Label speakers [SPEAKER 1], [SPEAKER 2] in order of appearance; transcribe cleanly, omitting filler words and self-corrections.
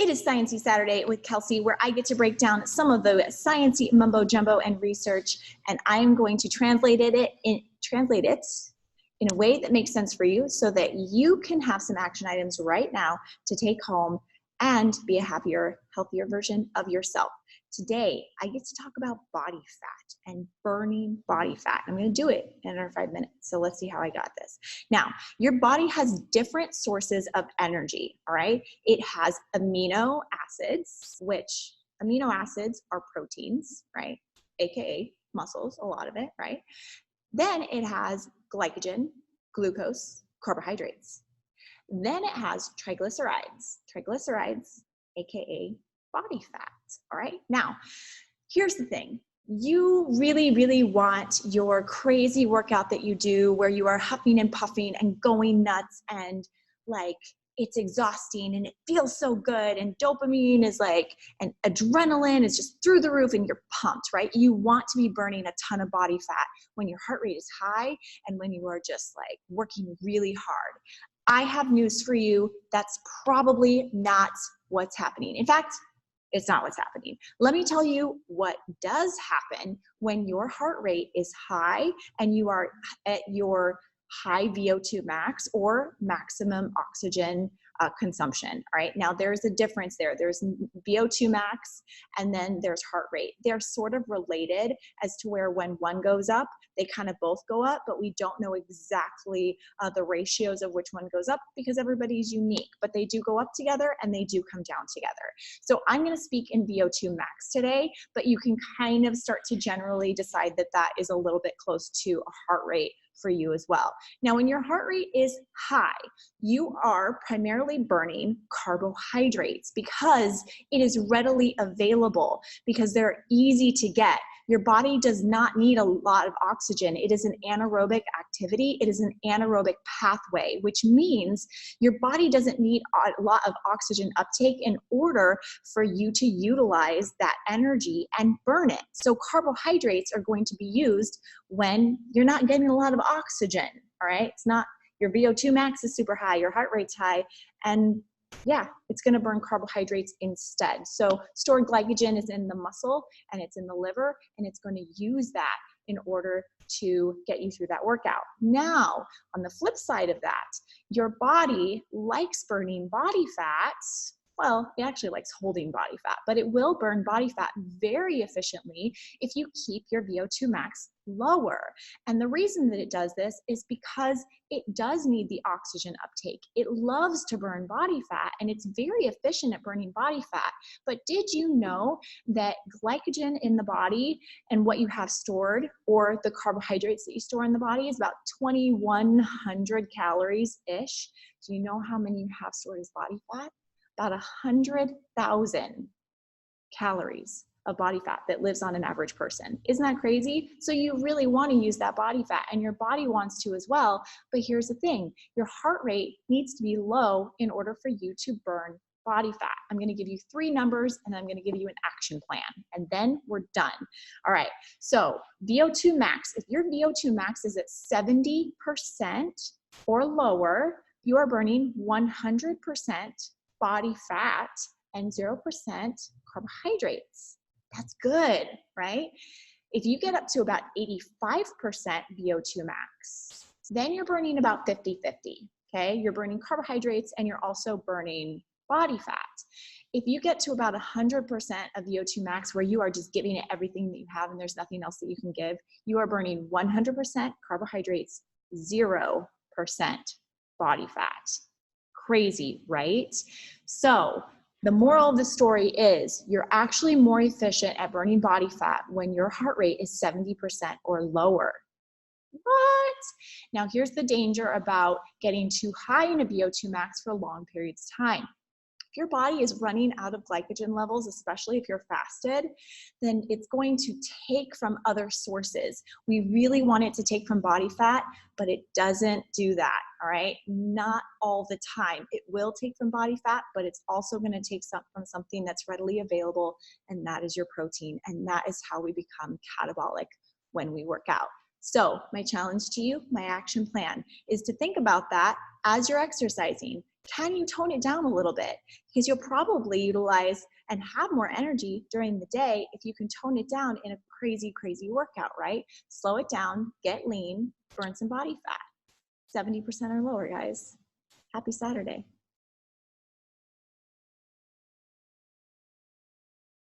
[SPEAKER 1] It is Sciencey Saturday with Kelsey, where I get to break down some of the sciencey mumbo jumbo and research, and I'm going to translate it in a way that makes sense for you so that you can have some action items right now to take home and be a happier, healthier version of yourself. Today, I get to talk about body fat and burning body fat. I'm going to do it in under 5 minutes. So let's see how I got this. Now, your body has different sources of energy, all right? It has amino acids, which amino acids are proteins, right? AKA muscles, a lot of it, right? Then it has glycogen, glucose, carbohydrates. Then it has triglycerides, AKA body fat, all right? Now, here's the thing. You really want your crazy workout that you do where you are huffing and puffing and going nuts and like it's exhausting and it feels so good and dopamine is like, and adrenaline is just through the roof and you're pumped, right? You want to be burning a ton of body fat when your heart rate is high and when you are just like working really hard. I have news for you. That's probably not what's happening. In fact, it's not what's happening. Let me tell you what does happen when your heart rate is high and you are at your high VO2 max or maximum oxygen consumption, all right? Now there's a difference there. There's VO2 max and then there's heart rate. They're sort of related as to where when one goes up, they kind of both go up, but we don't know exactly the ratios of which one goes up because everybody's unique, but they do go up together and they do come down together. So I'm gonna speak in VO2 max today, but you can kind of start to generally decide that that is a little bit close to a heart rate for you as well. Now, when your heart rate is high, you are primarily burning carbohydrates because it is readily available, because they're easy to get. Your body does not need a lot of oxygen. It is an anaerobic activity. It is an anaerobic pathway, which means your body doesn't need a lot of oxygen uptake in order for you to utilize that energy and burn it. So carbohydrates are going to be used when you're not getting a lot of oxygen, all right? It's not, your VO2 max is super high, your heart rate's high, and yeah, it's going to burn carbohydrates instead. So stored glycogen is in the muscle and it's in the liver, and it's going to use that in order to get you through that workout. Now, on the flip side of that, your body likes burning body fats. Well, it actually likes holding body fat, but it will burn body fat very efficiently if you keep your VO2 max lower. And the reason that it does this is because it does need the oxygen uptake. It loves to burn body fat and it's very efficient at burning body fat. But did you know that glycogen in the body and what you have stored, or the carbohydrates that you store in the body, is about 2,100 calories-ish? Do you know how many you have stored as body fat? About 100,000 calories of body fat that lives on an average person. Isn't that crazy? So you really want to use that body fat, and your body wants to as well. But here's the thing, your heart rate needs to be low in order for you to burn body fat. I'm going to give you 3 numbers and I'm going to give you an action plan, and then we're done. All right. So VO2 max, if your VO2 max is at 70% or lower, you are burning 100% body fat and 0% carbohydrates. That's good, right? If you get up to about 85% VO2 max, then you're burning about 50-50, okay? You're burning carbohydrates and you're also burning body fat. If you get to about 100% of VO2 max, where you are just giving it everything that you have and there's nothing else that you can give, you are burning 100% carbohydrates, 0% body fat. Crazy, right? So the moral of the story is you're actually more efficient at burning body fat when your heart rate is 70% or lower. What? Now here's the danger about getting too high in a VO2 max for long periods of time. If your body is running out of glycogen levels, especially if you're fasted, then it's going to take from other sources. We really want it to take from body fat, but it doesn't do that, all right? Not all the time. It will take from body fat, but it's also going to take from something that's readily available, and that is your protein, and that is how we become catabolic when we work out. So my challenge to you, my action plan, is to think about that as you're exercising. Can you tone it down a little bit? Because you'll probably utilize and have more energy during the day if you can tone it down in a crazy, crazy workout, right? Slow it down, get lean, burn some body fat. 70% or lower, guys. Happy Saturday.